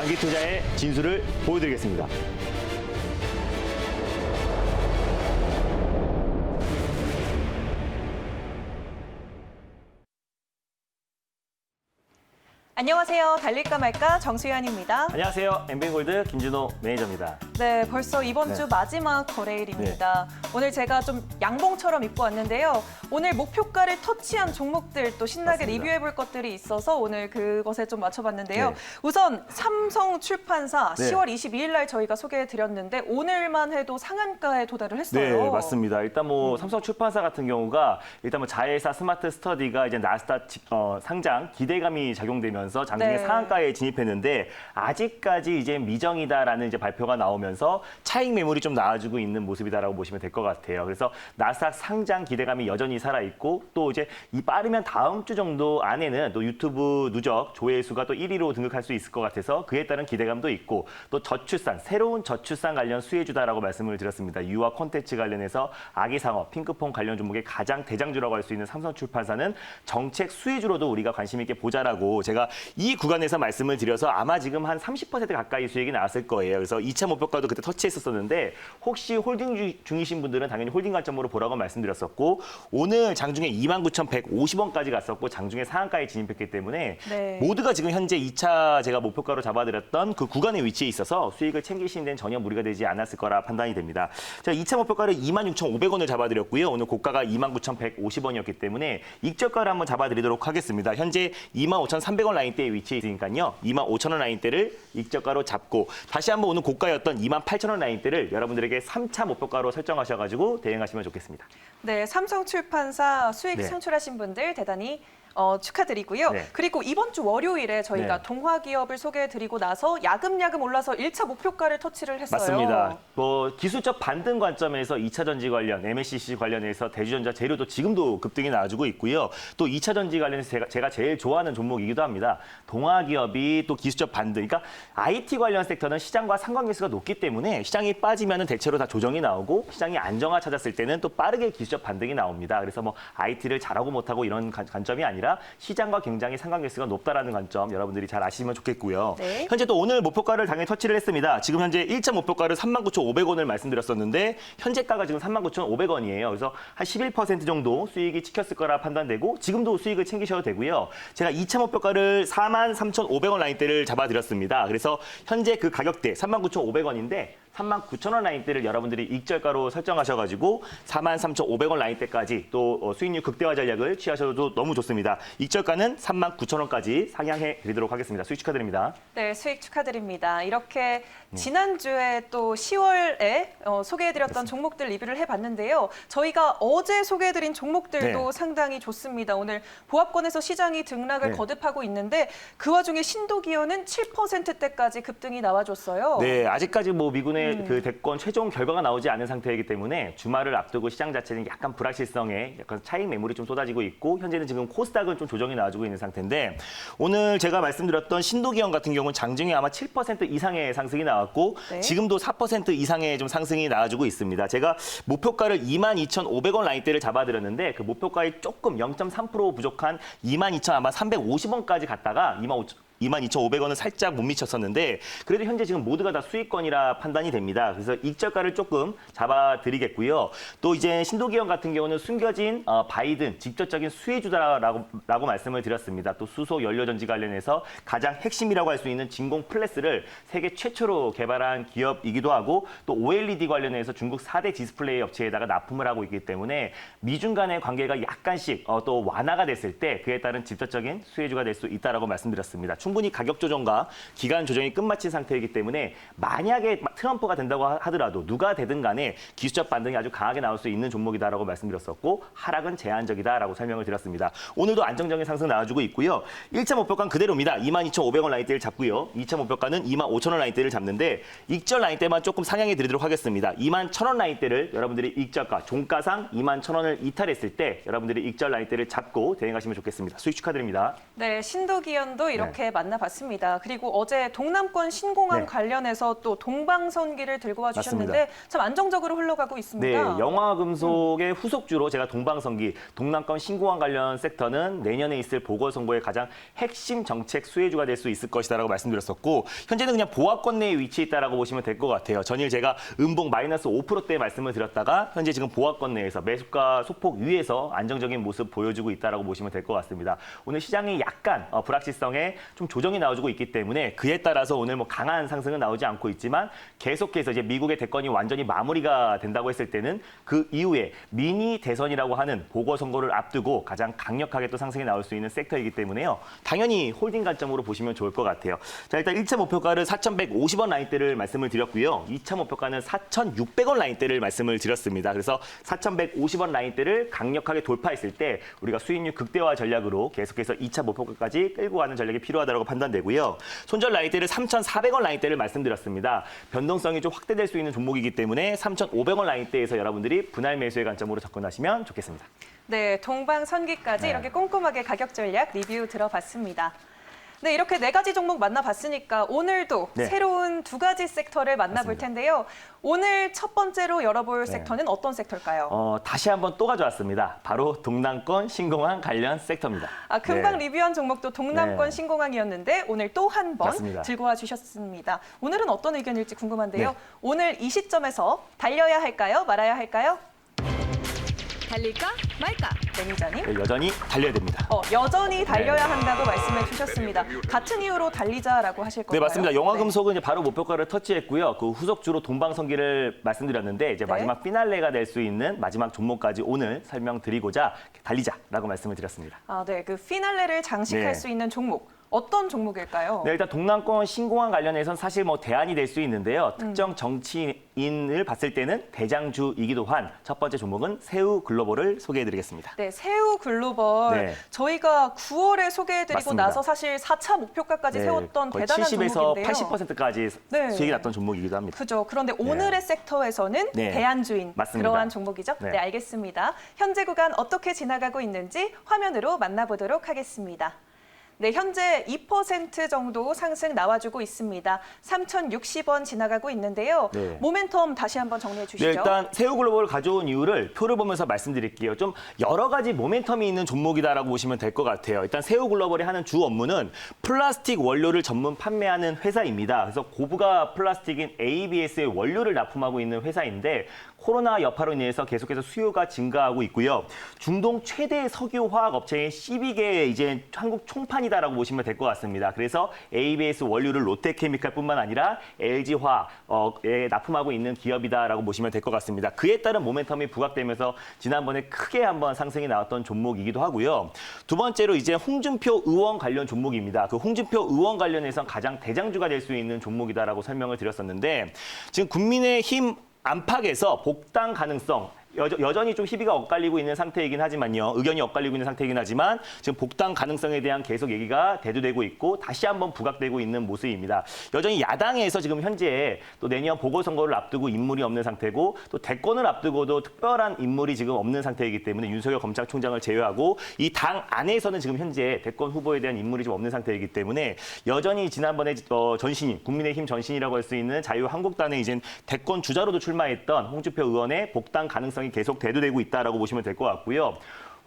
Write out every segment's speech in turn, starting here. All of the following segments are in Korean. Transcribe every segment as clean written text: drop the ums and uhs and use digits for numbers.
장기 투자의 진수를 보여드리겠습니다. 안녕하세요. 달릴까 말까 정수현입니다. 안녕하세요. 엠뱅골드 김준호 매니저입니다. 네, 벌써 이번 주 마지막 거래일입니다. 오늘 제가 좀 양봉처럼 입고 왔는데요. 오늘 목표가를 터치한 종목들 또 신나게 맞습니다. 리뷰해볼 것들이 있어서 오늘 그것에 좀 맞춰봤는데요. 네. 우선 삼성출판사 네. 10월 22일 날 저희가 소개해드렸는데 오늘만 해도 상한가에 도달을 했어요. 네, 맞습니다. 일단 뭐 삼성출판사 같은 경우가 일단 뭐 자회사 스마트 스터디가 이제 나스닥 상장 기대감이 작용되면서 장중에 네. 상한가에 진입했는데 아직까지 이제 미정이다라는 이제 발표가 나오면서 차익 매물이 좀 나와주고 있는 모습이다라고 보시면 될 것 같아요. 그래서 나스닥 상장 기대감이 여전히 살아 있고 또 이제 이 빠르면 다음 주 정도 안에는 또 유튜브 누적 조회수가 또 1위로 등극할 수 있을 것 같아서 그에 따른 기대감도 있고 또 저출산 새로운 저출산 관련 수혜주다라고 말씀을 드렸습니다. 유아 콘텐츠 관련해서 아기상어, 핑크퐁 관련 종목의 가장 대장주라고 할 수 있는 삼성출판사는 정책 수혜주로도 우리가 관심 있게 보자라고 제가 이 구간에서 말씀을 드려서 아마 지금 한 30% 가까이 수익이 나왔을 거예요. 그래서 2차 목표가도 그때 터치했었는데 혹시 홀딩 중이신 분들은 당연히 홀딩 관점으로 보라고 말씀드렸었고 오늘 장중에 29,150원까지 갔었고 장중에 상한가에 진입했기 때문에 네. 모두가 지금 현재 2차 제가 목표가로 잡아드렸던 그 구간의 위치에 있어서 수익을 챙기시는 데는 전혀 무리가 되지 않았을 거라 판단이 됩니다. 제가 2차 목표가를 26,500원을 잡아드렸고요. 오늘 고가가 29,150원이었기 때문에 익절가를 한번 잡아드리도록 하겠습니다. 현재 25,300원 라인대에 위치해 있으니까요. 25,000원 라인대를 익절가로 잡고 다시 한번 오늘 고가였던 28,000원 라인대를 여러분들에게 3차 목표가로 설정하셔가지고 대응하시면 좋겠습니다. 네, 삼성출판사 수익 네. 창출하신 분들 대단히 축하드리고요. 네. 그리고 이번 주 월요일에 저희가 네. 동화기업을 소개해드리고 나서 야금야금 올라서 1차 목표가를 터치를 했어요. 맞습니다. 뭐 기술적 반등 관점에서 2차 전지 관련, MSCC 관련해서 대주전자 재료도 지금도 급등이 나와주고 있고요. 또 2차 전지 관련해서 제가 제일 좋아하는 종목이기도 합니다. 동화기업이 또 기술적 반등, 그러니까 IT 관련 섹터는 시장과 상관계수가 높기 때문에 시장이 빠지면 대체로 다 조정이 나오고 시장이 안정화 찾았을 때는 또 빠르게 기술적 반등이 나옵니다. 그래서 뭐 IT를 잘하고 못하고 이런 관점이 아니라 시장과 굉장히 상관계수가 높다라는 관점 여러분들이 잘 아시면 좋겠고요. 네. 현재 또 오늘 목표가를 당연히 터치를 했습니다. 지금 현재 1차 목표가를 39,500원을 말씀드렸었는데 현재가가 지금 39,500원이에요. 그래서 한 11% 정도 수익이 찍혔을 거라 판단되고 지금도 수익을 챙기셔도 되고요. 제가 2차 목표가를 43,500원 라인대를 잡아드렸습니다. 그래서 현재 그 가격대 39,500원인데 39,000원 라인대를 여러분들이 익절가로 설정하셔가지고 43,500원 라인대까지 또 수익률 극대화 전략을 취하셔도 너무 좋습니다. 익절가는 39,000원까지 상향해 드리도록 하겠습니다. 수익 축하드립니다. 네, 수익 축하드립니다. 이렇게 지난주에 또 10월에 소개해드렸던 종목들 리뷰를 해봤는데요. 저희가 어제 소개해드린 종목들도 네. 상당히 좋습니다. 오늘 보합권에서 시장이 등락을 네. 거듭하고 있는데 그 와중에 신도기어는 7%대까지 급등이 나와줬어요. 네, 아직까지 뭐 미군의 그 대권 최종 결과가 나오지 않은 상태이기 때문에 주말을 앞두고 시장 자체는 약간 불확실성에 약간 차익 매물이 좀 쏟아지고 있고 현재는 지금 코스닥은 좀 조정이 나와주고 있는 상태인데 오늘 제가 말씀드렸던 신도기형 같은 경우는 장중에 아마 7% 이상의 상승이 나왔고 네. 지금도 4% 이상의 좀 상승이 나와주고 있습니다. 제가 목표가를 22,500원 라인대를 잡아드렸는데 그 목표가에 조금 0.3% 부족한 22,000 아마 350원까지 갔다가 22,500원은 살짝 못 미쳤었는데 그래도 현재 지금 모두가 다 수익권이라 판단이 됩니다. 그래서 익절가를 조금 잡아드리겠고요. 또 이제 신도기형 같은 경우는 숨겨진 바이든 직접적인 수혜주다라고 말씀을 드렸습니다. 또 수소 연료전지 관련해서 가장 핵심이라고 할 수 있는 진공 플래스를 세계 최초로 개발한 기업이기도 하고 또 OLED 관련해서 중국 4대 디스플레이 업체에다가 납품을 하고 있기 때문에 미중 간의 관계가 약간씩 또 완화가 됐을 때 그에 따른 직접적인 수혜주가 될 수 있다라고 말씀드렸습니다. 충분히 가격 조정과 기간 조정이 끝마친 상태이기 때문에 만약에 트럼프가 된다고 하더라도 누가 되든 간에 기술적 반등이 아주 강하게 나올 수 있는 종목이다라고 말씀드렸었고 하락은 제한적이다라고 설명을 드렸습니다. 오늘도 안정적인 상승 나와주고 있고요. 1차 목표가는 그대로입니다. 22,500원 라인대를 잡고요. 2차 목표가는 25,000원 라인대를 잡는데 익절 라인대만 조금 상향해 드리도록 하겠습니다. 21,000원 라인대를 여러분들이 익절가, 종가상 21,000원을 이탈했을 때 여러분들이 익절 라인대를 잡고 대응하시면 좋겠습니다. 수익 축하드립니다. 네, 신도기현도 이렇게 만나봤습니다. 그리고 어제 동남권 신공항 네. 관련해서 또 동방선기를 들고 와 주셨는데 참 안정적으로 흘러가고 네, 있습니다. 영화금속의 후속주로 제가 동방선기, 동남권 신공항 관련 섹터는 내년에 있을 보궐선거의 가장 핵심 정책 수혜주가 될 수 있을 것이다라고 말씀드렸었고 현재는 그냥 보합권 내에 위치해 있다라고 보시면 될 것 같아요. 전일 제가 음봉 마이너스 5%대 말씀을 드렸다가 현재 지금 보합권 내에서 매수가 소폭 위에서 안정적인 모습 보여주고 있다라고 보시면 될 것 같습니다. 오늘 시장이 약간 불확실성에 좀 조정이 나와주고 있기 때문에 그에 따라서 오늘 뭐 강한 상승은 나오지 않고 있지만 계속해서 이제 미국의 대권이 완전히 마무리가 된다고 했을 때는 그 이후에 미니 대선이라고 하는 보궐선거를 앞두고 가장 강력하게 또 상승이 나올 수 있는 섹터이기 때문에요. 당연히 홀딩 관점으로 보시면 좋을 것 같아요. 자, 일단 1차 목표가를 4,150원 라인대를 말씀을 드렸고요. 2차 목표가는 4,600원 라인대를 말씀을 드렸습니다. 그래서 4,150원 라인대를 강력하게 돌파했을 때 우리가 수익률 극대화 전략으로 계속해서 2차 목표가까지 끌고 가는 전략이 필요하다고 판단되고요. 손절 라인대를 3,400원 라인대를 말씀드렸습니다. 변동성이 좀 확대될 수 있는 종목이기 때문에 3,500원 라인대에서 여러분들이 분할 매수의 관점으로 접근하시면 좋겠습니다. 네, 동방선기까지 네. 이렇게 꼼꼼하게 가격 전략 리뷰 들어봤습니다. 네, 이렇게 네 가지 종목 만나봤으니까 오늘도 네. 새로운 두 가지 섹터를 만나볼 맞습니다. 텐데요. 오늘 첫 번째로 열어볼 네. 섹터는 어떤 섹터일까요? 다시 한번 또 가져왔습니다. 바로 동남권 신공항 관련 섹터입니다. 금방 네. 리뷰한 종목도 동남권 네. 신공항이었는데 오늘 또 한 번 맞습니다. 들고 와 주셨습니다. 오늘은 어떤 의견일지 궁금한데요. 네. 오늘 이 시점에서 달려야 할까요? 말아야 할까요? 달릴까 말까? 매니저님. 네, 여전히 달려야 됩니다. 여전히 달려야 네. 한다고 말씀해 주셨습니다. 같은 이유로 달리자라고 하실 건가요? 네, 맞습니다. 네. 영화금속은 이제 바로 목표가를 터치했고요. 그 후속주로 동방선기를 말씀드렸는데 이제 네. 마지막 피날레가 될 수 있는 마지막 종목까지 오늘 설명드리고자 달리자라고 말씀을 드렸습니다. 네, 그 피날레를 장식할 네. 수 있는 종목. 어떤 종목일까요? 네, 일단 동남권 신공항 관련해서는 사실 뭐 대안이 될 수 있는데요. 특정 정치인을 봤을 때는 대장주이기도 한 첫 번째 종목은 새우 글로벌을 소개해드리겠습니다. 네, 새우 글로벌. 네. 저희가 9월에 소개해드리고 맞습니다. 나서 사실 4차 목표가까지 세웠던 거의 대단한 70에서 종목인데요. 80%까지 네. 수익이 났던 종목이기도 합니다. 그죠. 그런데 오늘의 섹터에서는 네. 대안주인 맞습니다. 그러한 종목이죠. 네. 네, 알겠습니다. 현재 구간 어떻게 지나가고 있는지 화면으로 만나보도록 하겠습니다. 네, 현재 2% 정도 상승 나와주고 있습니다. 3,060원 지나가고 있는데요. 네. 모멘텀 다시 한번 정리해 주시죠. 네, 일단 새우 글로벌을 가져온 이유를 표를 보면서 말씀드릴게요. 좀 여러 가지 모멘텀이 있는 종목이다라고 보시면 될 것 같아요. 일단 새우 글로벌이 하는 주 업무는 플라스틱 원료를 전문 판매하는 회사입니다. 그래서 고부가 플라스틱인 ABS의 원료를 납품하고 있는 회사인데 코로나 여파로 인해서 계속해서 수요가 증가하고 있고요. 중동 최대 석유화학 업체인 CB계의 이제 한국 총판이다라고 보시면 될 것 같습니다. 그래서 ABS 원료를 롯데케미칼뿐만 아니라 LG화학에 납품하고 있는 기업이다라고 보시면 될 것 같습니다. 그에 따른 모멘텀이 부각되면서 지난번에 크게 한번 상승이 나왔던 종목이기도 하고요. 두 번째로 이제 홍준표 의원 관련 종목입니다. 그 홍준표 의원 관련해서 가장 대장주가 될 수 있는 종목이다라고 설명을 드렸었는데 지금 국민의힘 안팎에서 복당 가능성 여전히 좀 희비가 엇갈리고 있는 상태이긴 하지만요. 의견이 엇갈리고 있는 상태이긴 하지만 지금 복당 가능성에 대한 계속 얘기가 대두되고 있고 다시 한번 부각되고 있는 모습입니다. 여전히 야당에서 지금 현재 또 내년 보궐선거를 앞두고 인물이 없는 상태고 또 대권을 앞두고도 특별한 인물이 지금 없는 상태이기 때문에 윤석열 검찰총장을 제외하고 이 당 안에서는 지금 현재 대권 후보에 대한 인물이 좀 없는 상태이기 때문에 여전히 지난번에 전신인, 국민의힘 전신이라고 할 수 있는 자유한국당의 이제 대권 주자로도 출마했던 홍준표 의원의 복당 가능성이 계속 대두되고 있다라고 보시면 될 것 같고요.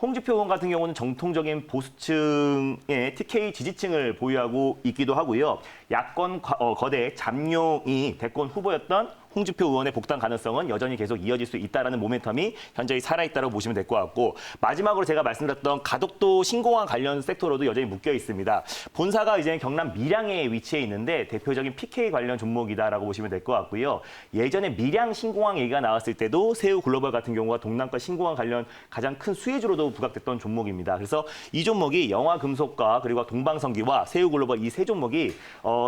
홍준표 의원 같은 경우는 정통적인 보수층의 TK 지지층을 보유하고 있기도 하고요. 야권 거대 잠룡이 대권 후보였던 홍준표 의원의 복당 가능성은 여전히 계속 이어질 수 있다는 모멘텀이 현저히 살아있다고 보시면 될 것 같고 마지막으로 제가 말씀드렸던 가덕도 신공항 관련 섹터로도 여전히 묶여 있습니다. 본사가 이제 경남 밀양에 위치해 있는데 대표적인 PK 관련 종목이다라고 보시면 될 것 같고요. 예전에 밀양 신공항 얘기가 나왔을 때도 새우 글로벌 같은 경우가 동남권 신공항 관련 가장 큰 수혜주로도 부각됐던 종목입니다. 그래서 이 종목이 영화금속과 그리고 동방선기와 새우 글로벌 이 세 종목이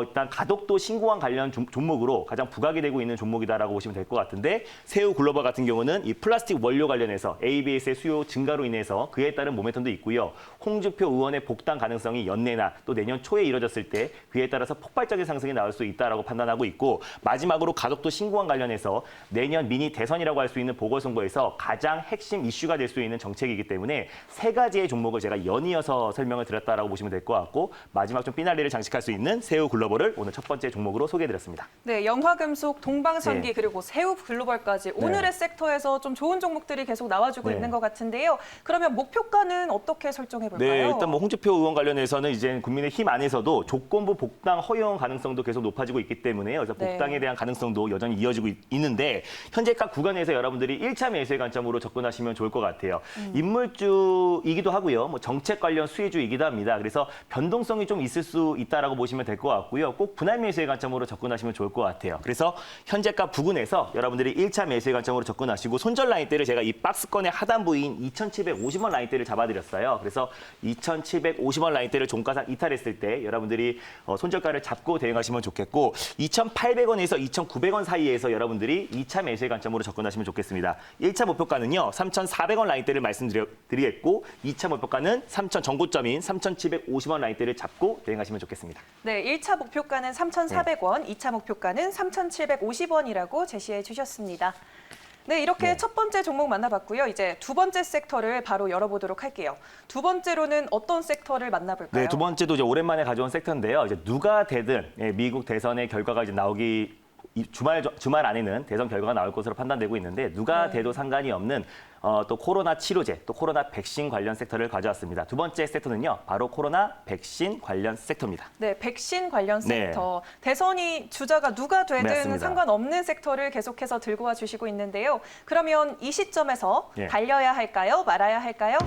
일단 가덕도 신공항 관련 종목으로 가장 부각이 되고 있는 종목 종목이다라고 보시면 될 것 같은데 새우 글로벌 같은 경우는 이 플라스틱 원료 관련해서 ABS의 수요 증가로 인해서 그에 따른 모멘텀도 있고요. 홍준표 의원의 복당 가능성이 연내나 또 내년 초에 이뤄졌을 때 그에 따라서 폭발적인 상승이 나올 수 있다라고 판단하고 있고 마지막으로 가덕도 신공항 관련해서 내년 미니 대선이라고 할 수 있는 보궐선거에서 가장 핵심 이슈가 될 수 있는 정책이기 때문에 세 가지의 종목을 제가 연이어서 설명을 드렸다라고 보시면 될 것 같고 마지막 좀 피날레를 장식할 수 있는 새우 글로벌을 오늘 첫 번째 종목으로 소개해드렸습니다. 네, 영화금속, 동방전기 네. 그리고 새우 글로벌까지 오늘의 섹터에서 좀 좋은 종목들이 계속 나와주고 네. 있는 것 같은데요. 그러면 목표가는 어떻게 설정해 볼까요? 네, 일단 뭐 홍준표 의원 관련해서는 이제 국민의힘 안에서도 조건부 복당 허용 가능성도 계속 높아지고 있기 때문에요. 그래서 네. 복당에 대한 가능성도 여전히 이어지고 있는데 현재 각 구간에서 여러분들이 1차 매수의 관점으로 접근하시면 좋을 것 같아요. 인물주이기도 하고요. 뭐 정책 관련 수혜주이기도 합니다. 그래서 변동성이 좀 있을 수 있다라고 보시면 될 것 같고요. 꼭 분할 매수의 관점으로 접근하시면 좋을 것 같아요. 그래서 현재가 부근에서 여러분들이 1차 매수의 관점으로 접근하시고 손절 라인대를 제가 이 박스권의 하단부인 2,750원 라인대를 잡아드렸어요. 그래서 2,750원 라인대를 종가상 이탈했을 때 여러분들이 손절가를 잡고 대응하시면 좋겠고 2,800원에서 2,900원 사이에서 여러분들이 2차 매수의 관점으로 접근하시면 좋겠습니다. 1차 목표가는요. 3,400원 라인대를 말씀드리겠고 2차 목표가는 전고점인 3,750원 라인대를 잡고 대응하시면 좋겠습니다. 네, 1차 목표가는 3,400원, 2차 목표가는 3,750원이라고 제시해 주셨습니다. 네, 이렇게 네. 첫 번째 종목 만나봤고요. 이제 두 번째 섹터를 바로 열어보도록 할게요. 두 번째로는 어떤 섹터를 만나볼까요? 네, 두 번째도 이제 오랜만에 가져온 섹터인데요. 이제 누가 되든 미국 대선의 결과가 이제 나오기 주말 안에는 대선 결과가 나올 것으로 판단되고 있는데 누가 돼도 상관이 없는 또 코로나 치료제, 또 코로나 백신 관련 섹터를 가져왔습니다. 두 번째 섹터는요, 바로 코로나 백신 관련 섹터입니다. 네, 백신 관련 네. 섹터. 대선이 주자가 누가 되든 맞습니다. 상관없는 섹터를 계속해서 들고 와 주시고 있는데요. 그러면 이 시점에서 예. 달려야 할까요? 말아야 할까요?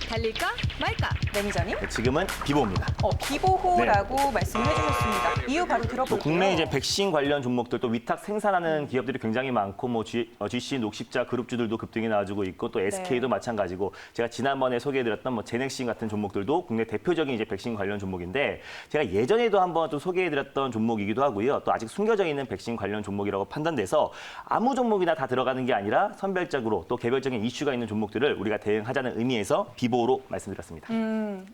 달릴까 말까. 매니저님? 네, 지금은 비보입니다. 비보호라고 말씀해 주셨습니다. 이유 바로 또 들어볼게요. 국내 이제 백신 관련 종목들 또 위탁 생산하는 기업들이 굉장히 많고 뭐 GC 녹십자 그룹주들도 급등이 나와주고 있고 또 SK도 마찬가지고 제가 지난번에 소개해드렸던 뭐 제넥신 같은 종목들도 국내 대표적인 이제 백신 관련 종목인데 제가 예전에도 한번 또 소개해드렸던 종목이기도 하고요. 또 아직 숨겨져 있는 백신 관련 종목이라고 판단돼서 아무 종목이나 다 들어가는 게 아니라 선별적으로 또 개별적인 이슈가 있는 종목들을 우리가 대응하자는 의미에서 비보호로 말씀드렸습니다.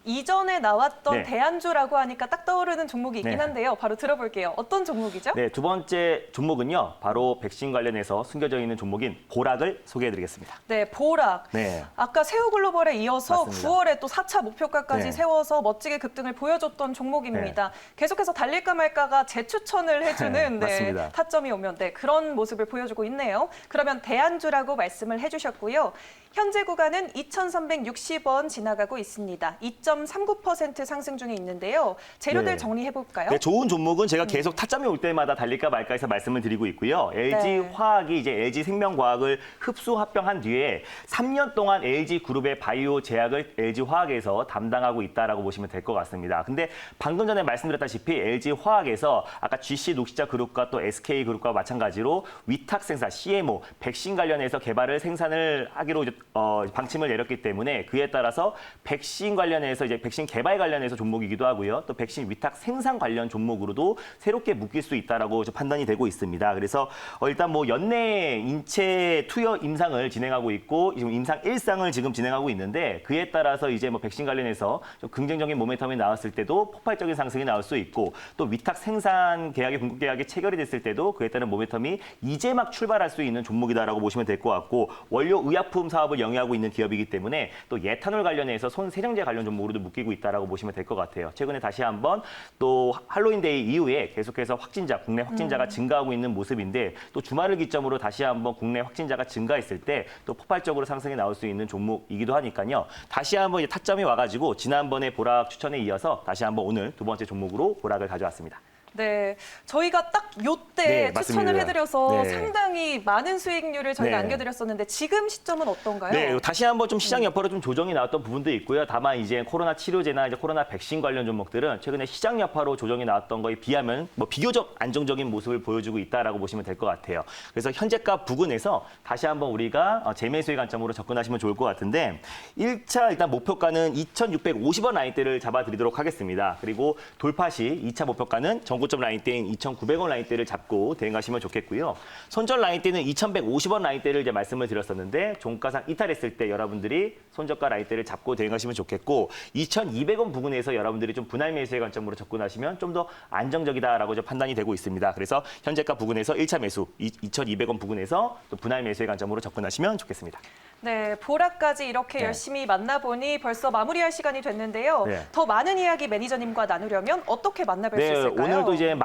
이전에 나왔던 네. 대안주라고 하니까 딱 떠오르는 종목이 있긴 네. 한데요. 바로 들어볼게요. 어떤 종목이죠? 네, 두 번째 종목은요. 바로 백신 관련해서 숨겨져 있는 종목인 보락을 소개해드리겠습니다. 네, 보락. 네. 아까 새우글로벌에 이어서 맞습니다. 9월에 또 4차 목표가까지 네. 세워서 멋지게 급등을 보여줬던 종목입니다. 계속해서 달릴까 말까가 재추천을 해주는 맞습니다. 타점이 오면 그런 모습을 보여주고 있네요. 그러면 대안주라고 말씀을 해주셨고요. 현재 구간은 2,360원 지나가고 있습니다. 2.39% 상승 중에 있는데요. 재료들 네. 정리해볼까요? 네, 좋은 종목은 제가 계속 타점이 올 때마다 달릴까 말까 해서 말씀을 드리고 있고요. LG화학이 이제 LG생명과학을 흡수 합병한 뒤에 3년 동안 LG그룹의 바이오 제약을 LG화학에서 담당하고 있다라고 보시면 될 것 같습니다. 근데 방금 전에 말씀드렸다시피 LG화학에서 아까 GC 녹시자 그룹과 또 SK그룹과 마찬가지로 위탁 생산, CMO, 백신 관련해서 개발을 생산을 하기로 이제 방침을 내렸기 때문에 그에 따라서 백신 관련해서 이제 백신 개발 관련해서 종목이기도 하고요. 또 백신 위탁 생산 관련 종목으로도 새롭게 묶일 수 있다라고 판단이 되고 있습니다. 그래서 일단 뭐 연내 인체 투여 임상을 진행하고 있고 지금 임상 1상을 지금 진행하고 있는데 그에 따라서 이제 뭐 백신 관련해서 좀 긍정적인 모멘텀이 나왔을 때도 폭발적인 상승이 나올 수 있고 또 위탁 생산 계약이 공급 계약이 체결이 됐을 때도 그에 따른 모멘텀이 이제 막 출발할 수 있는 종목이다라고 보시면 될 것 같고 원료 의약품 사업을 영위하고 있는 기업이기 때문에 또 예탄올 관련해서 손세정제 관련 종목으로도 묶이고 있다라고 보시면 될 것 같아요. 최근에 다시 한번 또 할로윈데이 이후에 계속해서 국내 확진자가 증가하고 있는 모습인데 또 주말을 기점으로 다시 한번 국내 확진자가 증가했을 때 또 폭발적으로 상승이 나올 수 있는 종목이기도 하니까요. 다시 한번 이제 타점이 와가지고 지난번에 보락 추천에 이어서 다시 한번 오늘 두 번째 종목으로 보락을 가져왔습니다. 네, 저희가 딱 요때 네, 맞습니다. 추천을 해드려서 네. 상당히 많은 수익률을 저희가 네. 안겨드렸었는데 지금 시점은 어떤가요? 네, 다시 한번 좀 시장 여파로 좀 조정이 나왔던 부분도 있고요. 다만 이제 코로나 치료제나 이제 코로나 백신 관련 종목들은 최근에 시장 여파로 조정이 나왔던 거에 비하면 뭐 비교적 안정적인 모습을 보여주고 있다라고 보시면 될 것 같아요. 그래서 현재가 부근에서 다시 한번 우리가 재매수의 관점으로 접근하시면 좋을 것 같은데 1차 일단 목표가는 2,650원 라인대를 잡아드리도록 하겠습니다. 그리고 돌파 시 2차 목표가는 전고점 최고점 라인대인 2,900원 라인대를 잡고 대응하시면 좋겠고요. 손절 라인대는 2,150원 라인대를 이제 말씀을 드렸었는데 종가상 이탈했을 때 여러분들이 손저가 라인대를 잡고 대응하시면 좋겠고 2,200원 부근에서 여러분들이 좀 분할 매수의 관점으로 접근하시면 좀 더 안정적이다라고 좀 판단이 되고 있습니다. 그래서 현재가 부근에서 1차 매수 2,200원 부근에서 또 분할 매수의 관점으로 접근하시면 좋겠습니다. 네, 보라까지 이렇게 네. 열심히 만나보니 벌써 마무리할 시간이 됐는데요. 네. 더 많은 이야기 매니저님과 나누려면 어떻게 만나뵐 수 있을까요? 오늘도 이제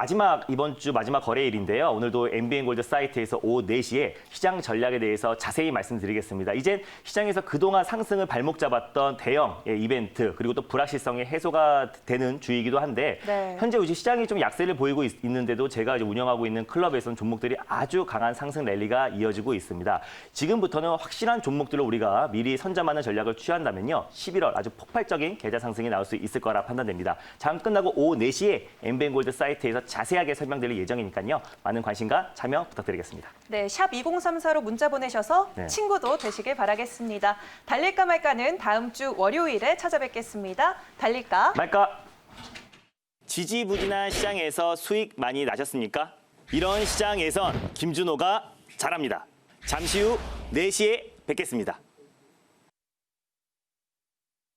이번 주 마지막 거래일인데요. 오늘도 MBN골드 사이트에서 오후 4시에 시장 전략에 대해서 자세히 말씀드리겠습니다. 이제 시장에서 그동안 상승을 발목 잡았던 대형 이벤트 그리고 또 불확실성이 해소가 되는 주이기도 한데 네. 현재 우리 시장이 좀 약세를 보이고 있는데도 제가 이제 운영하고 있는 클럽에서는 종목들이 아주 강한 상승 랠리가 이어지고 있습니다. 지금부터는 확실한 종목들을 우리가 미리 선점하는 전략을 취한다면요. 11월 아주 폭발적인 계좌 상승이 나올 수 있을 거라 판단됩니다. 장 끝나고 오후 4시에 MBN골드 사이트에서 자세하게 설명드릴 예정이니까요. 많은 관심과 참여 부탁드리겠습니다. 네, 샵 2034로 문자 보내셔서 네. 친구도 되시길 바라겠습니다. 달릴까 말까는 다음 주 월요일에 찾아뵙겠습니다. 달릴까? 말까? 지지부진한 시장에서 수익 많이 나셨습니까? 이런 시장에선 김준호가 잘합니다. 잠시 후 4시에 뵙겠습니다.